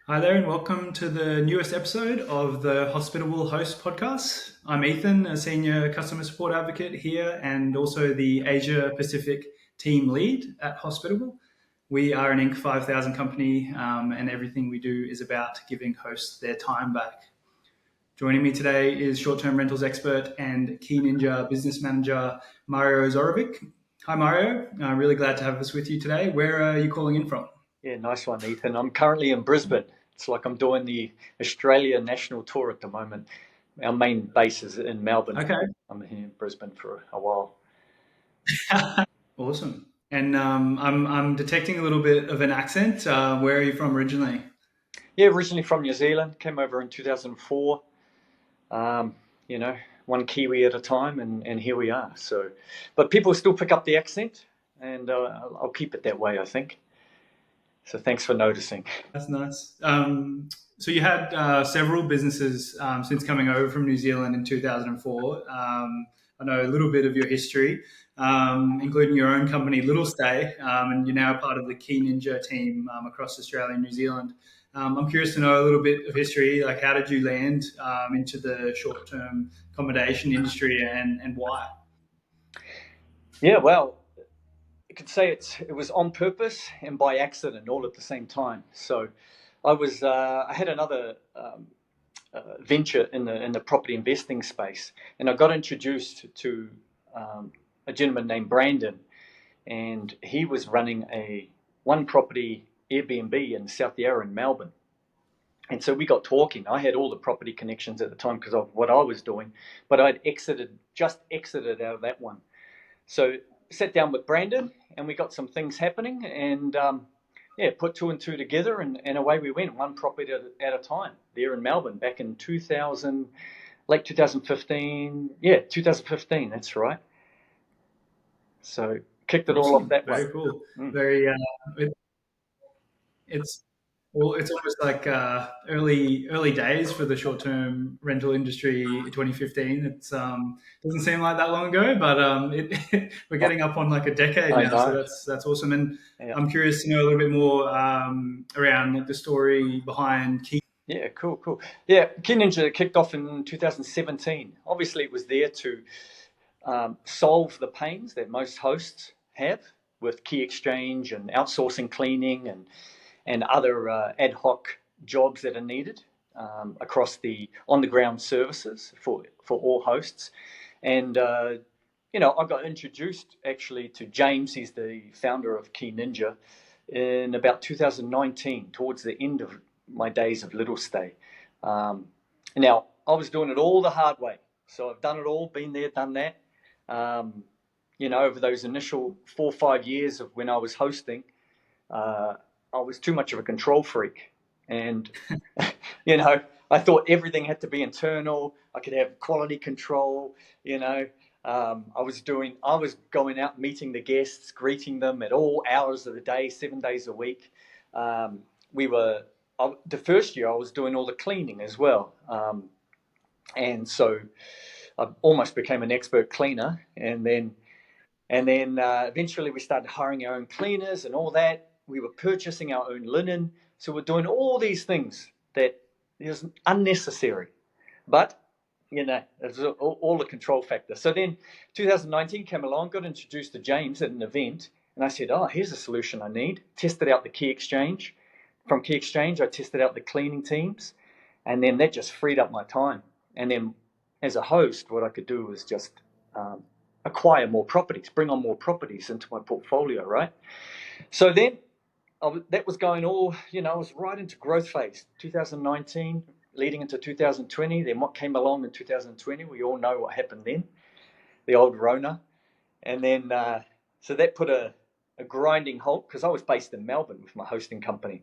Hi there, and welcome to the newest episode of the Hospitable Hosts podcast. I'm Ethan, a senior customer support advocate here, and also the Asia Pacific team lead at Hospitable. We are an Inc. 5000 company, and everything we do is about giving hosts their time back. Joining me today is short-term rentals expert and KeyNinja business manager Mario Zorović. Hi, Mario. Really glad to have us with you today. Where are you calling in from? Yeah, nice one, Ethan. I'm currently in Brisbane. It's like I'm doing the Australia national tour at the moment. Our main base is in Melbourne. Okay. I'm here in Brisbane for a while. Awesome. And I'm detecting a little bit of an accent. Where are you from originally? Yeah, originally from New Zealand, came over in 2004. Um, you know, one Kiwi at a time, and here we are. So, but people still pick up the accent, and I'll keep it that way, I think. So thanks for noticing. That's nice. So you had several businesses since coming over from New Zealand in 2004. I know a little bit of your history, including your own company, Little Stay, and you're now part of the Key Ninja team across Australia and New Zealand. I'm curious to know a little bit of history. Like, how did you land into the short-term accommodation industry, and why? Yeah, well, you could say it was on purpose and by accident all at the same time. So I had another venture in the property investing space, and I got introduced to a gentleman named Brandon, and he was running a one property Airbnb in South Yarra in Melbourne. And so we got talking. I had all the property connections at the time because of what I was doing, but I'd just exited out of that one. So sat down with Brandon, and we got some things happening, and yeah, put two and two together, and away we went, one property at a time there in Melbourne back in 2000, late 2015. Yeah, 2015, that's right. So kicked it all off Awesome. that way. Very cool. Mm. Very. It's well, it's almost like early days for the short term rental industry. 2015. It's doesn't seem like that long ago, but we're getting up on like a decade I now. So know. that's awesome. And Yeah. I'm curious to know a little bit more around like the story behind Key. Yeah, cool. Yeah, KeyNinja kicked off in 2017. Obviously, it was there to solve the pains that most hosts have with key exchange and outsourcing cleaning and other ad hoc jobs that are needed across the on the ground services for all hosts. And I got introduced actually to James. He's the founder of Key Ninja in about 2019, towards the end of my days of Little Stay. Now I was doing it all the hard way, so I've done it all, been there, done that. Um, over those initial 4 or 5 years of when I was hosting, uh, I was too much of a control freak, and you know, I thought everything had to be internal. I could have quality control. You know, I was going out meeting the guests, greeting them at all hours of the day, 7 days a week. Um, we were the first year I was doing all the cleaning as well, and so I almost became an expert cleaner, and then eventually we started hiring our own cleaners and all that. We were purchasing our own linen. So we're doing all these things that is unnecessary. But, it's all a control factor. So then 2019 came along, got introduced to James at an event. And I said, oh, here's a solution I need. Tested out the Key Exchange. From Key Exchange, I tested out the cleaning teams. And then that just freed up my time. And then as a host, what I could do was just acquire more properties, bring on more properties into my portfolio, right? So then that was going all, I was right into growth phase, 2019, leading into 2020. Then what came along in 2020, we all know what happened then, the old Rona. And then, so that put a grinding halt, because I was based in Melbourne with my hosting company,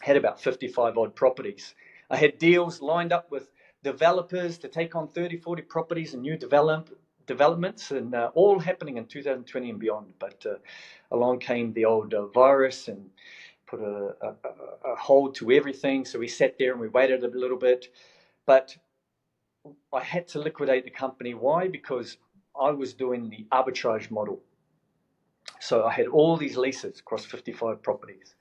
had about 55 odd properties. I had deals lined up with developers to take on 30, 40 properties and new developments, and all happening in 2020 and beyond. But along came the old virus and put a hold to everything. So we sat there and we waited a little bit. But I had to liquidate the company. Why? Because I was doing the arbitrage model. So I had all these leases across 55 properties.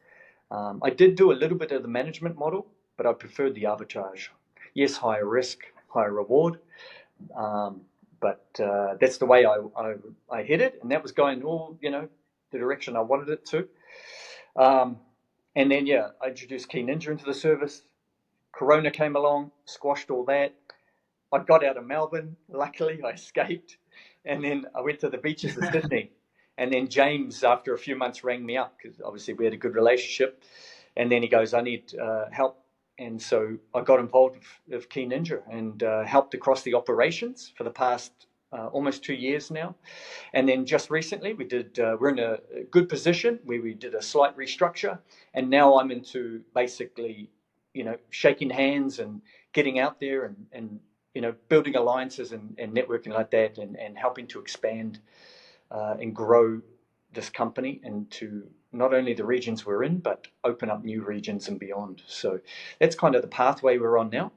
I did do a little bit of the management model, but I preferred the arbitrage. Yes, higher risk, higher reward, but that's the way I hit it, and that was going all the direction I wanted it to. And then I introduced KeyNinja into the service. Corona came along, squashed all that. I got out of Melbourne. Luckily, I escaped, and then I went to the beaches of Sydney. And then James, after a few months, rang me up because obviously we had a good relationship. And then he goes, "I need help." And so I got involved with KeyNinja and helped across the operations for the past almost 2 years now. And then just recently we're in a good position where we did a slight restructure. And now I'm into basically, shaking hands and getting out there and building alliances and networking like that and helping to expand and grow this company into not only the regions we're in, but open up new regions and beyond. So that's kind of the pathway we're on now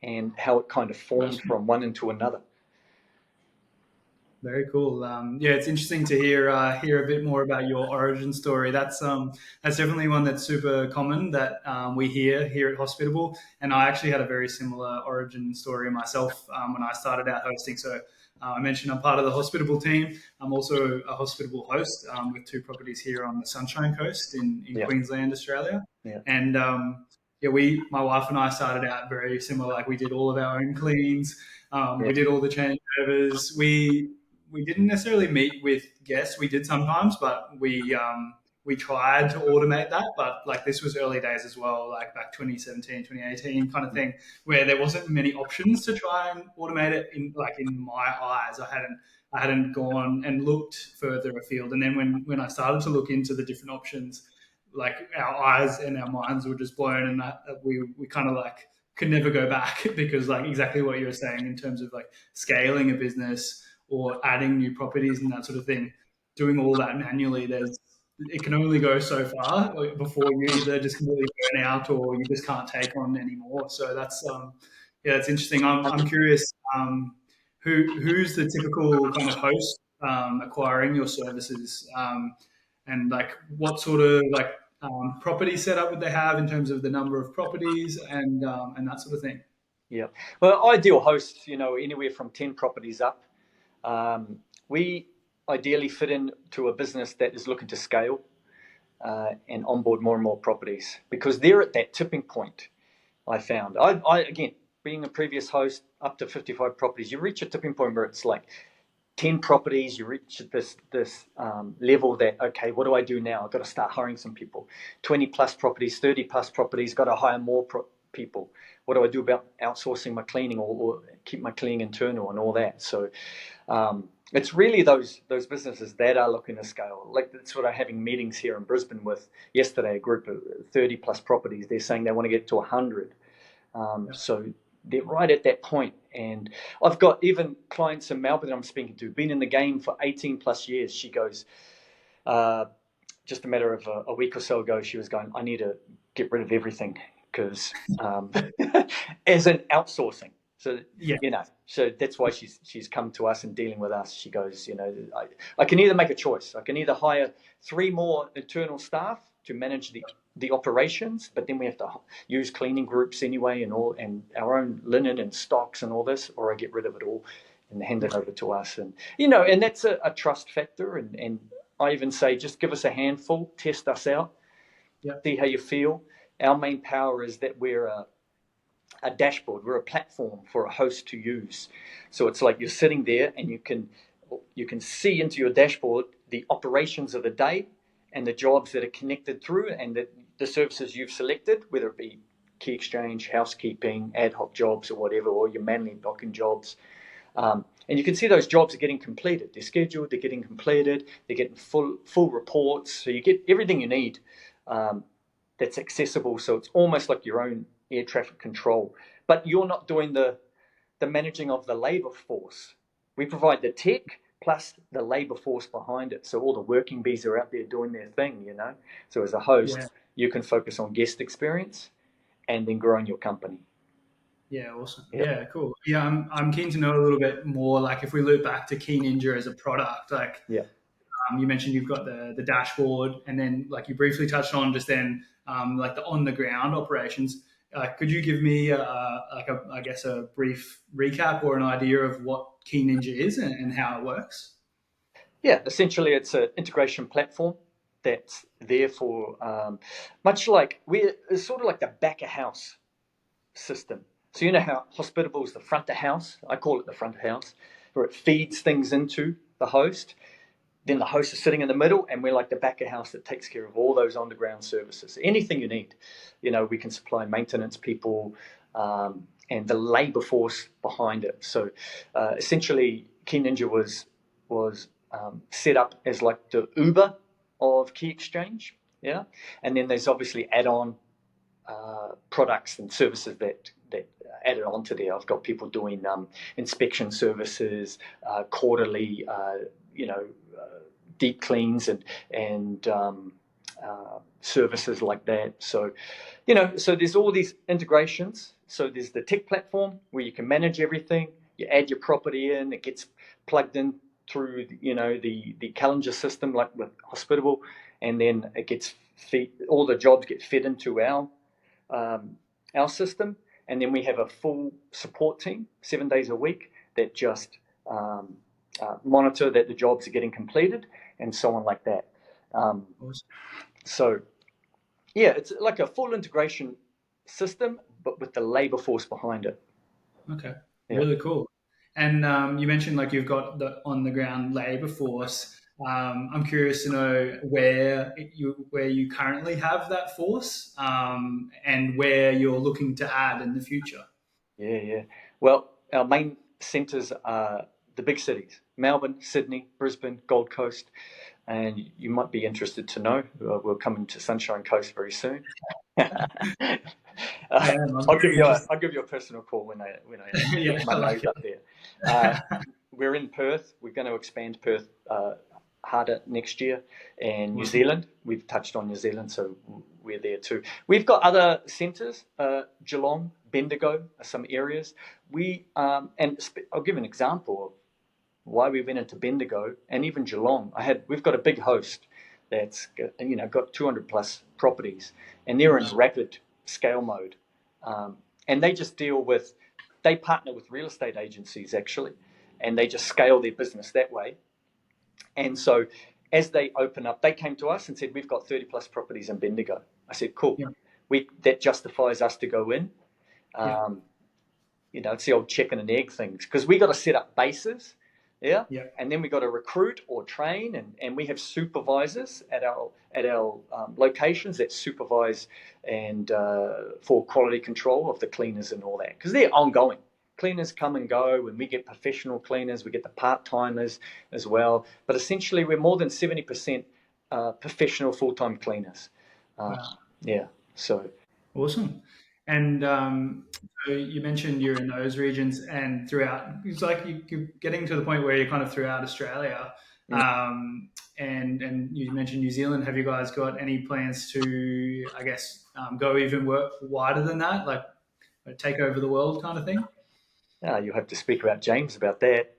and how it kind of formed from one into another. Very cool. It's interesting to hear a bit more about your origin story. That's definitely one that's super common that we hear here at Hospitable. And I actually had a very similar origin story myself when I started out hosting. So I mentioned I'm part of the Hospitable team. I'm also a Hospitable host with 2 properties here on the Sunshine Coast in Queensland, Australia. Yeah. And my wife and I started out very similar. Like we did all of our own cleans. We did all the changeovers. We didn't necessarily meet with guests. We did sometimes, but we tried to automate that. But like this was early days as well, like back 2017, 2018 kind of thing, where there wasn't many options to try and automate it in my eyes. I hadn't gone and looked further afield. And then when I started to look into the different options, like our eyes and our minds were just blown, and we kind of like could never go back because like exactly what you were saying in terms of like scaling a business or adding new properties and that sort of thing, doing all that manually, it can only go so far before you either just completely burn out or you just can't take on anymore. So that's it's interesting. I'm curious, who's the typical kind of host acquiring your services, and like what sort of like property setup would they have in terms of the number of properties and that sort of thing? Yeah. Well, ideal hosts, anywhere from 10 properties up. We ideally fit into a business that is looking to scale and onboard more and more properties because they're at that tipping point. I found. I again, being a previous host, up to 55 properties, you reach a tipping point where it's like 10 properties. You reach this level that, okay, what do I do now? I've got to start hiring some people. 20 plus properties, 30 plus properties, got to hire more people. What do I do about outsourcing my cleaning or keep my cleaning internal and all that? So it's really those businesses that are looking to scale. Like that's what I'm having meetings here in Brisbane with yesterday, a group of 30 plus properties. They're saying they want to get to 100. So they're right at that point. And I've got even clients in Melbourne that I'm speaking to, been in the game for 18 plus years. She goes, just a matter of a week or so ago, she was going, I need to get rid of everything because as an outsourcing. So, so that's why she's come to us and dealing with us. She goes, I can either make a choice. I can either hire 3 more internal staff to manage the operations, but then we have to use cleaning groups anyway and our own linen and stocks and all this, or I get rid of it all and hand it over to us. And, and that's a trust factor. And I even say, just give us a handful, test us out, see how you feel. Our main power is that we're a dashboard. We're a platform for a host to use. So it's like you're sitting there and you can see into your dashboard the operations of the day and the jobs that are connected through and the services you've selected, whether it be key exchange, housekeeping, ad hoc jobs or whatever, or your manually blocking jobs. And you can see those jobs are getting completed. They're scheduled, they're getting completed, they're getting full reports. So you get everything you need that's accessible. So it's almost like your own air traffic control. But you're not doing the managing of the labor force. We provide the tech plus the labor force behind it. So all the working bees are out there doing their thing, So as a host, you can focus on guest experience and then growing your company. Yeah, awesome. Yeah, cool. Yeah, I'm keen to know a little bit more. Like, if we look back to KeyNinja as a product, like, You mentioned you've got the dashboard, and then like you briefly touched on just then, like the on the ground operations. Could you give me I guess a brief recap or an idea of what KeyNinja is and how it works? Yeah, essentially it's an integration platform that's there for much like it's sort of like the back of house system. So you know how Hospitable is the front of house? I call it the front of house, where it feeds things into the host. Then the host is sitting in the middle, and we're like the back of house that takes care of all those underground services. Anything you need, we can supply maintenance people and the labor force behind it. So essentially, KeyNinja was set up as like the Uber of Key Exchange, yeah. And then there's obviously add-on products and services that added onto there. I've got people doing inspection services, quarterly, deep cleans and services like that. So, so there's all these integrations. So there's the tech platform where you can manage everything. You add your property in, it gets plugged in through, the calendar system like with Hospitable, and then it gets all the jobs get fed into our system, and then we have a full support team 7 days a week that just monitor that the jobs are getting completed and so on like that. So yeah, it's like a full integration system, but with the labor force behind it. Okay, really cool. And you mentioned like you've got the on the ground labor force. I'm curious to know where you currently have that force and where you're looking to add in the future. Yeah. Well, our main centres are the big cities: Melbourne, Sydney, Brisbane, Gold Coast, and you might be interested to know we're coming to Sunshine Coast very soon. I'll give you a personal call when I get my nose up there. We're in Perth. We're going to expand Perth harder next year, and New Zealand. We've touched on New Zealand, so we're there too. We've got other centres, Geelong, Bendigo, some areas. And I'll give an example of why we went into Bendigo and even Geelong. We've got a big host that's got 200 plus properties, and they're in rapid scale mode, and they partner with real estate agencies actually, and they just scale their business that way. And so as they open up, they came to us and said, we've got 30 plus properties in Bendigo. I said, cool. Yeah. That justifies us to go in. It's the old chicken and egg things, because we got to set up bases. Yeah. And then we got to recruit or train, and we have supervisors at our locations that supervise and for quality control of the cleaners and all that, because they're ongoing. Cleaners come and go, and we get professional cleaners, we get the part-timers as well. But essentially, we're more than 70% professional full-time cleaners. Yeah, so. Awesome. And so you mentioned you're in those regions and throughout, it's like you're getting to the point where you're kind of throughout Australia. And you mentioned New Zealand. Have you guys got any plans to, I guess, go even work wider than that, like take over the world kind of thing? You'll have to speak about James about that,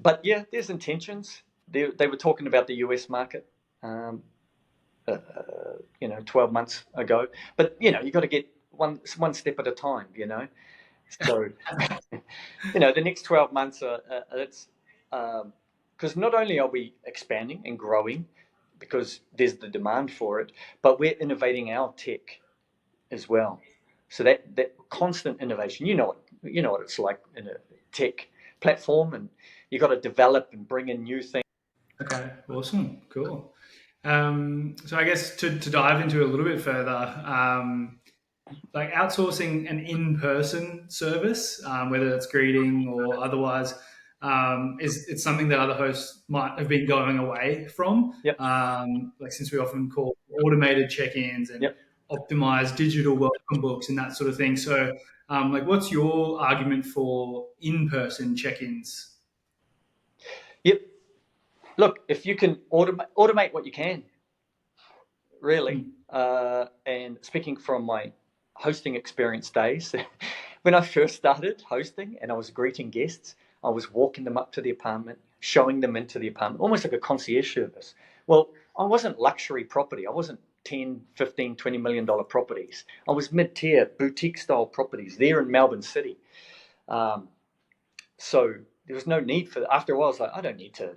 But yeah, there's intentions. They were talking about the US market, 12 months ago. But, you got to get one step at a time, So, the next 12 months it's because not only are we expanding and growing because there's the demand for it, but we're innovating our tech as well. So that constant innovation, you know what it's like in a tech platform, and you got to develop and bring in new things. Okay, awesome, cool. So I guess to dive into a little bit further, like outsourcing an in-person service, whether it's greeting or otherwise, it's something that other hosts might have been going away from. Yep. Like since we often call automated check-ins and optimized digital welcome books and that sort of thing. So, what's your argument for in-person check-ins? Yep. Look, if you can automate what you can, really. And speaking from my hosting experience days, when I first started hosting and I was greeting guests, I was walking them up to the apartment, showing them into the apartment, almost like a concierge service. Well, I wasn't luxury property. I wasn't 10, 15, $20 million properties. I was mid-tier, boutique-style properties there in Melbourne City. So there was no need for, after a while, I was like, I don't need to.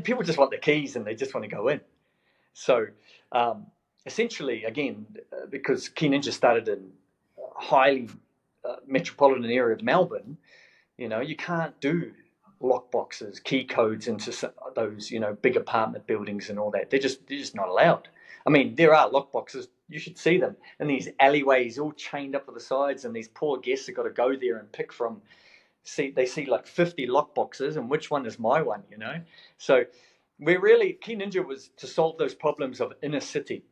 People just want the keys and they just want to go in. So essentially, again, because KeyNinja started in a highly metropolitan area of Melbourne, you can't do lock boxes, key codes into those, big apartment buildings and all that. They're just not allowed. I mean, there are lock boxes. You should see them in these alleyways, all chained up to the sides, and these poor guests have got to go there and pick from. They see like 50 lock boxes, and which one is my one? So KeyNinja was to solve those problems of inner city,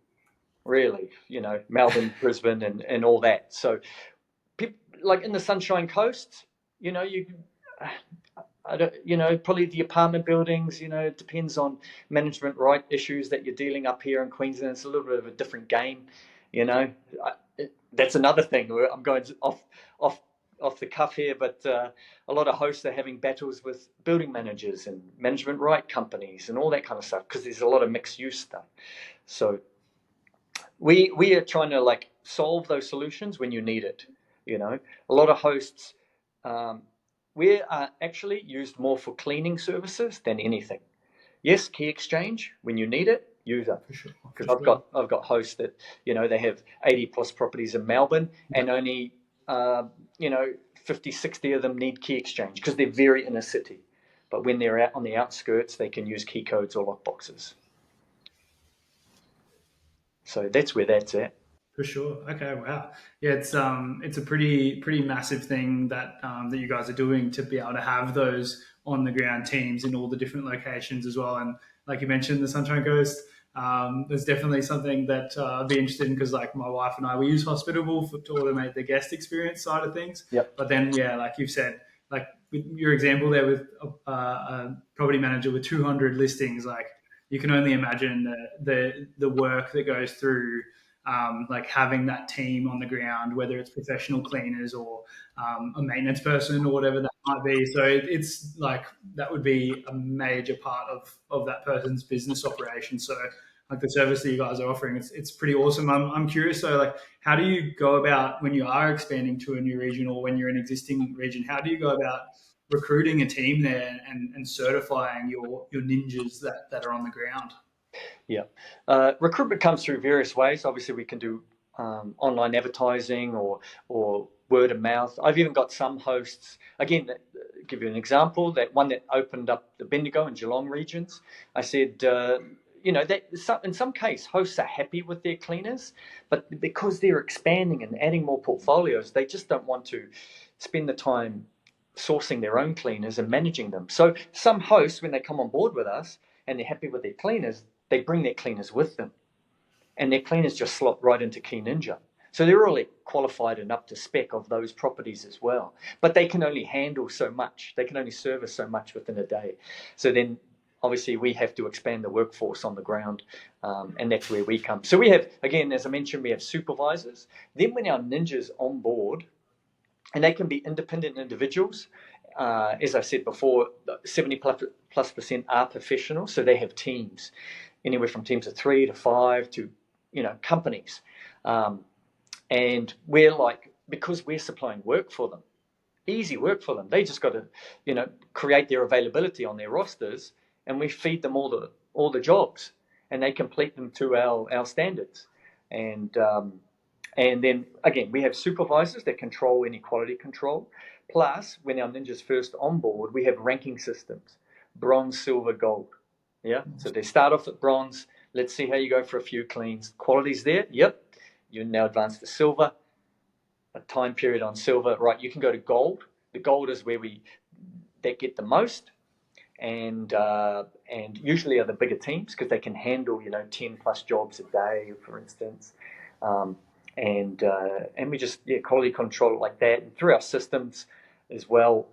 really. Melbourne, Brisbane, and all that. So, people like in the Sunshine Coast, probably the apartment buildings, it depends on management right issues that you're dealing up here in Queensland. It's a little bit of a different game, That's another thing. I'm going off the cuff here, but a lot of hosts are having battles with building managers and management right companies and all that kind of stuff, because there's a lot of mixed use stuff. So we are trying to solve those solutions when you need it. A lot of hosts, we are actually used more for cleaning services than anything. Yes, key exchange when you need it, use it. Because I've got hosts that they have 80 plus properties in Melbourne, and only 50, 60 of them need key exchange because they're very inner city. But when they're out on the outskirts, they can use key codes or lock boxes. So that's where that's at. For sure. Okay. Wow. Yeah, it's a pretty massive thing that that you guys are doing to be able to have those on the ground teams in all the different locations as well. And like you mentioned, the Sunshine Coast, there's definitely something that I'd be interested in, because like my wife and I, we use Hospitable to automate the guest experience side of things. Yep. But then, yeah, like you've said, like with your example there with a property manager with 200 listings, like you can only imagine the work that goes through. Like having that team on the ground, whether it's professional cleaners or a maintenance person or whatever that might be. So it's like that would be a major part of that person's business operation. So like the service that you guys are offering, it's pretty awesome. I'm curious. So like, how do you go about when you are expanding to a new region, or when you're in an existing region? How do you go about recruiting a team there and certifying your ninjas that are on the ground? Yeah. Recruitment comes through various ways. Obviously, we can do online advertising or word of mouth. I've even got some hosts, again, give you an example, that one that opened up the Bendigo and Geelong regions. I said, in some case, hosts are happy with their cleaners, but because they're expanding and adding more portfolios, they just don't want to spend the time sourcing their own cleaners and managing them. So some hosts, when they come on board with us and they're happy with their cleaners, they bring their cleaners with them, and their cleaners just slot right into KeyNinja. So they're really qualified and up to spec of those properties as well. But they can only handle so much. They can only service so much within a day. So then, obviously, we have to expand the workforce on the ground, and that's where we come. So we have, again, as I mentioned, we have supervisors. Then when our ninjas on board, and they can be independent individuals, as I said before, 70+% are professionals, so they have teams. Anywhere from teams of 3 to 5 to, companies. And we're because we're supplying work for them, easy work for them. They just got to, create their availability on their rosters, and we feed them all the jobs, and they complete them to our standards. And then again, we have supervisors that control any quality control. Plus, when our ninjas first on board, we have ranking systems: bronze, silver, gold. Yeah, so they start off at bronze. Let's see how you go for a few cleans. Quality's there. Yep, you're now advanced to silver. A time period on silver, right? You can go to gold. The gold is where that get the most, and usually are the bigger teams, because they can handle 10 plus jobs a day, for instance. And we just quality control like that, and through our systems as well.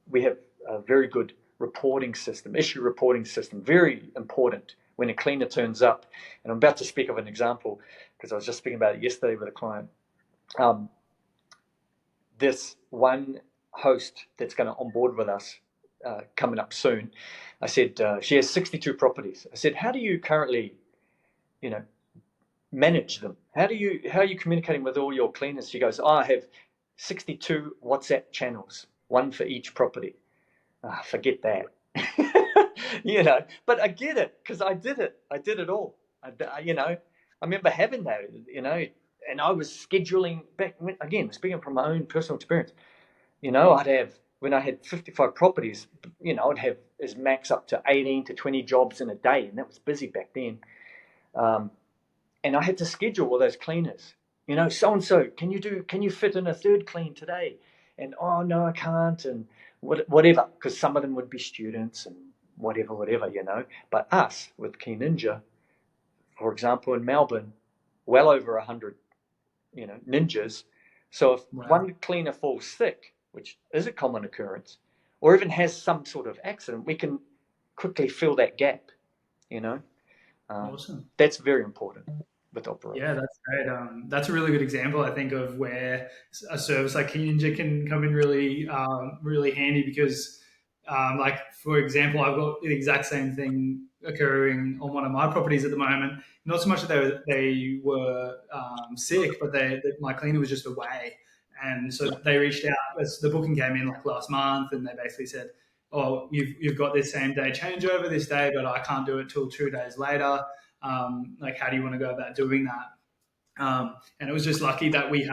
We have a very good reporting system, issue reporting system, very important when a cleaner turns up. And I'm about to speak of an example, because I was just speaking about it yesterday with a client. This one host that's going to onboard with us, coming up soon. I said, she has 62 properties. I said, how do you currently, manage them? How are you communicating with all your cleaners? She goes, I have 62 WhatsApp channels, one for each property. Forget that. But I get it, because I did it all. I remember having that, and I was scheduling back again, speaking from my own personal experience. I'd have, when I had 55 properties, I'd have as max up to 18 to 20 jobs in a day, and that was busy back then. And I had to schedule all those cleaners. So and so, can you fit in a third clean today? And oh no, I can't, and whatever, because some of them would be students and whatever. But us with KeyNinja, for example, in Melbourne, well over 100, ninjas. So if one cleaner falls sick, which is a common occurrence, or even has some sort of accident, we can quickly fill that gap. Awesome. That's very important with operators. Yeah, that's great. That's a really good example, I think, of where a service like KeyNinja can come in really, really handy, because, for example, I've got the exact same thing occurring on one of my properties at the moment. Not so much that they were sick, but my cleaner was just away. And so they reached out as the booking came in last month, and they basically said, oh, you've got this same day changeover this day, but I can't do it till 2 days later. How do you want to go about doing that? And it was just lucky that we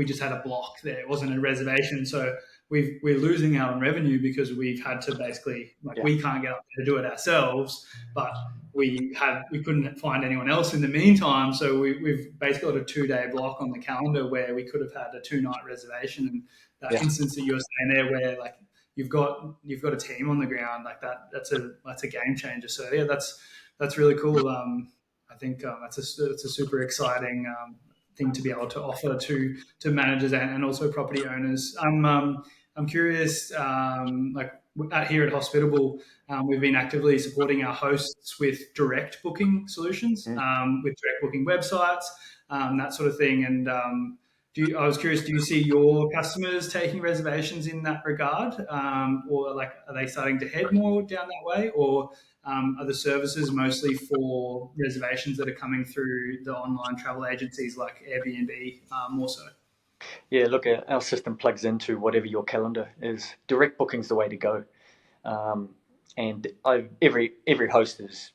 just had a block there. It wasn't a reservation. So we're losing out on revenue because we've had to basically, we can't get up there to do it ourselves, but we couldn't find anyone else in the meantime. So we've basically got a 2-day block on the calendar where we could have had a 2-night reservation. And that instance that you were saying there, where you've got a team on the ground that's a game changer. So yeah, that's really cool. I think it's a super exciting thing to be able to offer to managers and also property owners. I'm curious, here at Hospitable, we've been actively supporting our hosts with direct booking solutions, with direct booking websites, that sort of thing. And I was curious, do you see your customers taking reservations in that regard? Or are they starting to head more down that way? Or are the services mostly for reservations that are coming through the online travel agencies like Airbnb more so? Yeah, look, our system plugs into whatever your calendar is. Direct booking's the way to go. And every host is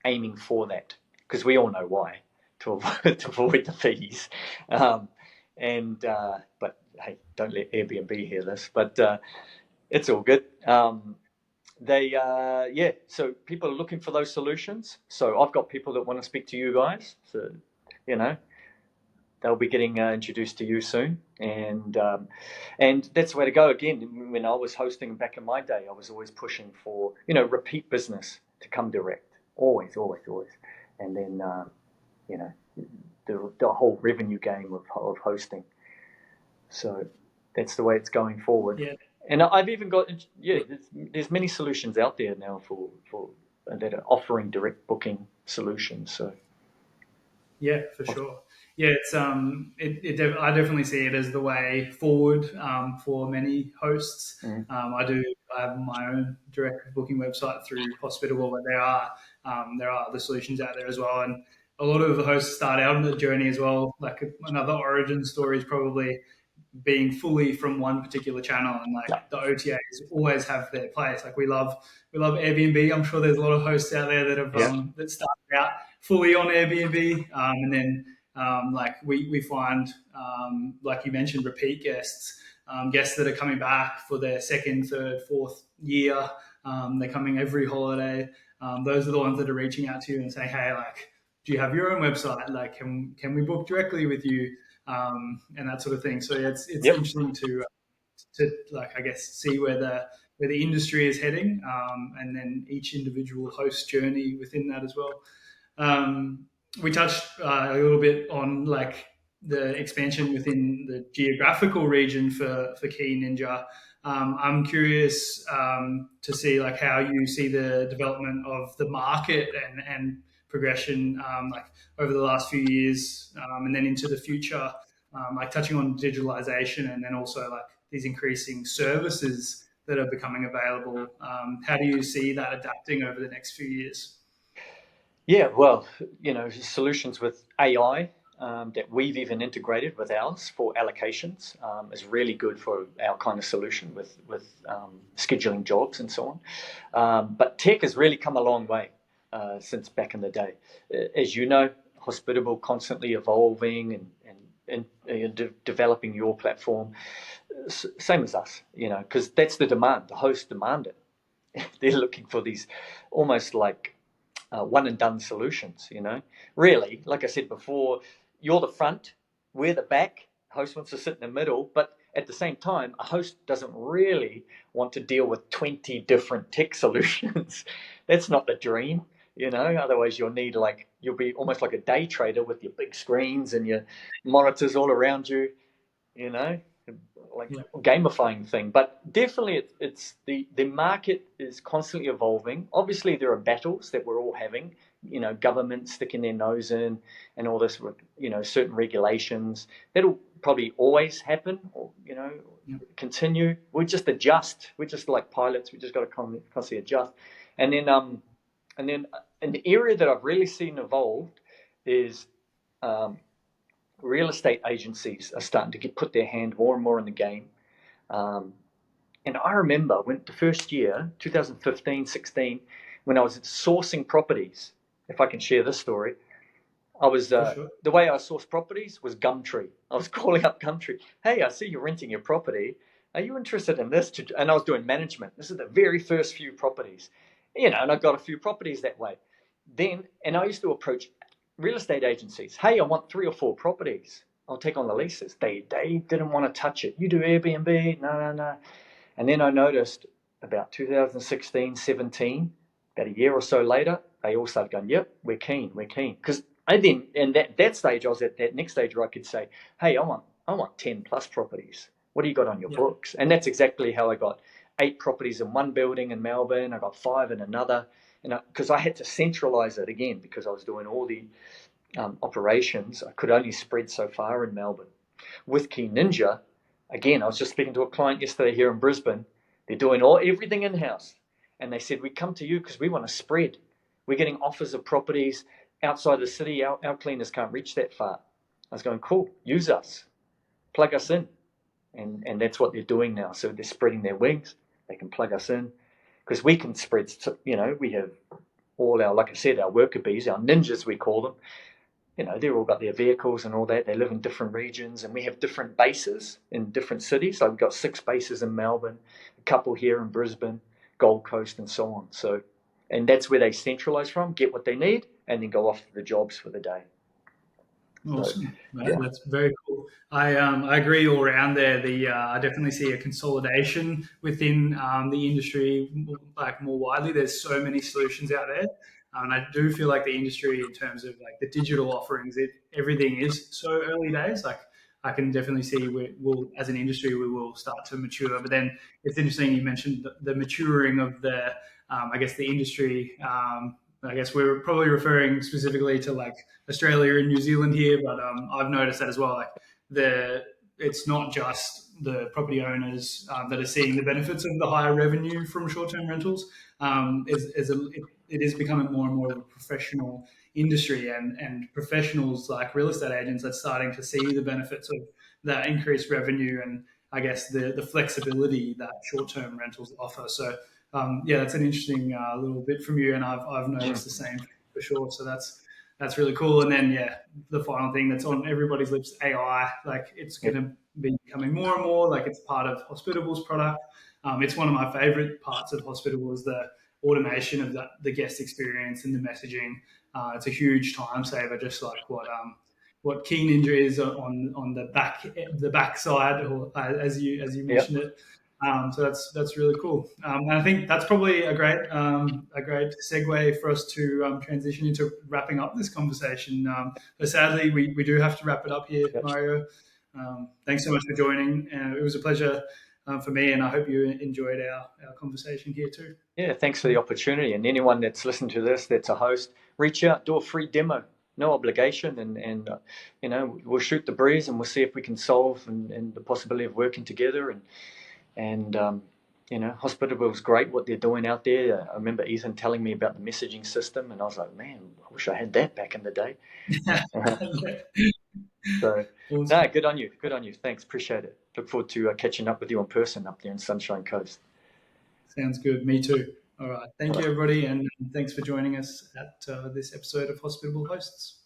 aiming for that, because we all know why, to avoid the fees. But hey, don't let Airbnb hear this. But it's all good. So people are looking for those solutions. So I've got people that want to speak to you guys. So they'll be getting introduced to you soon, and that's the way to go. Again, when I was hosting back in my day, I was always pushing for repeat business to come direct, always, and then the whole revenue game of hosting. So that's the way it's going forward. Yeah. And I've even got there's many solutions out there now for that are offering direct booking solutions. So yeah, for sure. Yeah, it's I definitely see it as the way forward for many hosts. I have my own direct booking website through Hospitable, but there are other solutions out there as well. And a lot of the hosts start out on the journey as well. Like another origin story is probably being fully from one particular channel, and the OTAs always have their place. We love Airbnb. I'm sure there's a lot of hosts out there that have that started out fully on Airbnb, and then we find, like you mentioned, repeat guests, guests that are coming back for their second, third, fourth year. They're coming every holiday. Those are the ones that are reaching out to you and saying, hey, do you have your own website? Can we book directly with you? And that sort of thing. So it's interesting to I guess see where the industry is heading, and then each individual host journey within that as well. We touched a little bit on the expansion within the geographical region for KeyNinja. I'm curious to see how you see the development of the market and progression over the last few years, and then into the future, touching on digitalization, and then also these increasing services that are becoming available. How do you see that adapting over the next few years? Yeah, well, solutions with AI that we've even integrated with ours for allocations is really good for our kind of solution with scheduling jobs and so on. But tech has really come a long way since back in the day. As you know, Hospitable constantly evolving and developing your platform, same as us, because that's the demand. The hosts demand it. They're looking for these almost like one and done solutions, Really, like I said before, you're the front, we're the back, host wants to sit in the middle, but at the same time, a host doesn't really want to deal with 20 different tech solutions. That's not the dream, otherwise you'll be almost like a day trader with your big screens and your monitors all around you, like gamifying thing. But definitely it's the market is constantly evolving. Obviously there are battles that we're all having, government sticking their nose in and all this, certain regulations that'll probably always happen or continue. We just adjust. We're just like pilots. We just got to constantly adjust. And then an area that I've really seen evolved is real estate agencies are starting to put their hand more and more in the game. And I remember when the first year, 2015, 16, when I was sourcing properties, if I can share this story, I was Sure. the way I sourced properties was Gumtree. I was calling up Gumtree. Hey, I see you're renting your property. Are you interested in this? And I was doing management. This is the very first few properties, and I got a few properties that way. And I used to approach real estate agencies. Hey, I want 3 or 4 properties. I'll take on the leases. They didn't want to touch it. You do Airbnb? No. And then I noticed about 2016, 17, about a year or so later, they all started going, yep, we're keen. Because that stage, I was at that next stage where I could say, hey, I want 10 plus properties. What do you got on your books? And that's exactly how I got 8 properties in one building in Melbourne. I got 5 in another. Because I had to centralize it again because I was doing all the operations. I could only spread so far in Melbourne. With KeyNinja, again, I was just speaking to a client yesterday here in Brisbane. They're doing everything in-house. And they said, we come to you because we want to spread. We're getting offers of properties outside the city. Our cleaners can't reach that far. I was going, cool, use us. Plug us in. And that's what they're doing now. So they're spreading their wings. They can plug us in. Because we can spread, we have all our, like I said, our worker bees, our ninjas we call them. They've all got their vehicles and all that. They live in different regions, and we have different bases in different cities. So we've got 6 bases in Melbourne, a couple here in Brisbane, Gold Coast, and so on. So, and that's where they centralise from, get what they need, and then go off to the jobs for the day. Awesome. That's very cool. I agree all around there. I definitely see a consolidation within the industry, like more widely. There's so many solutions out there. And I do feel like the industry, in terms of like the digital offerings, everything is so early days. Like I can definitely see we'll, as an industry, we will start to mature. But then it's interesting you mentioned the maturing of the, I guess, the industry. I guess we're probably referring specifically to like Australia and New Zealand here, but I've noticed that as well. Like it's not just the property owners that are seeing the benefits of the higher revenue from short-term rentals. It is becoming more and more of a professional industry, and professionals like real estate agents are starting to see the benefits of that increased revenue and I guess the flexibility that short-term rentals offer. So that's an interesting little bit from you, and I've noticed the same for sure. So that's really cool. And then the final thing that's on everybody's lips, AI. Like it's going to be becoming more and more like it's part of Hospitable's product. It's one of my favorite parts of Hospitable is the automation of the guest experience and the messaging. It's a huge time saver, just like what KeyNinja is on the back side, or as you mentioned it. So that's really cool. And I think that's probably a great segue for us to transition into wrapping up this conversation. But sadly, we do have to wrap it up here, Mario. Thanks so much for joining. It was a pleasure for me, and I hope you enjoyed our conversation here too. Yeah, thanks for the opportunity. And anyone that's listened to this, that's a host, reach out, do a free demo, no obligation, and we'll shoot the breeze and we'll see if we can solve and the possibility of working together and Hospitable is great what they're doing out there. I remember Ethan telling me about the messaging system, and I was like, man, I wish I had that back in the day. So, Awesome. no, good on you. Good on you. Thanks. Appreciate it. Look forward to catching up with you in person up there in Sunshine Coast. Sounds good. Me too. All right. Thank you, everybody, and thanks for joining us at this episode of Hospitable Hosts.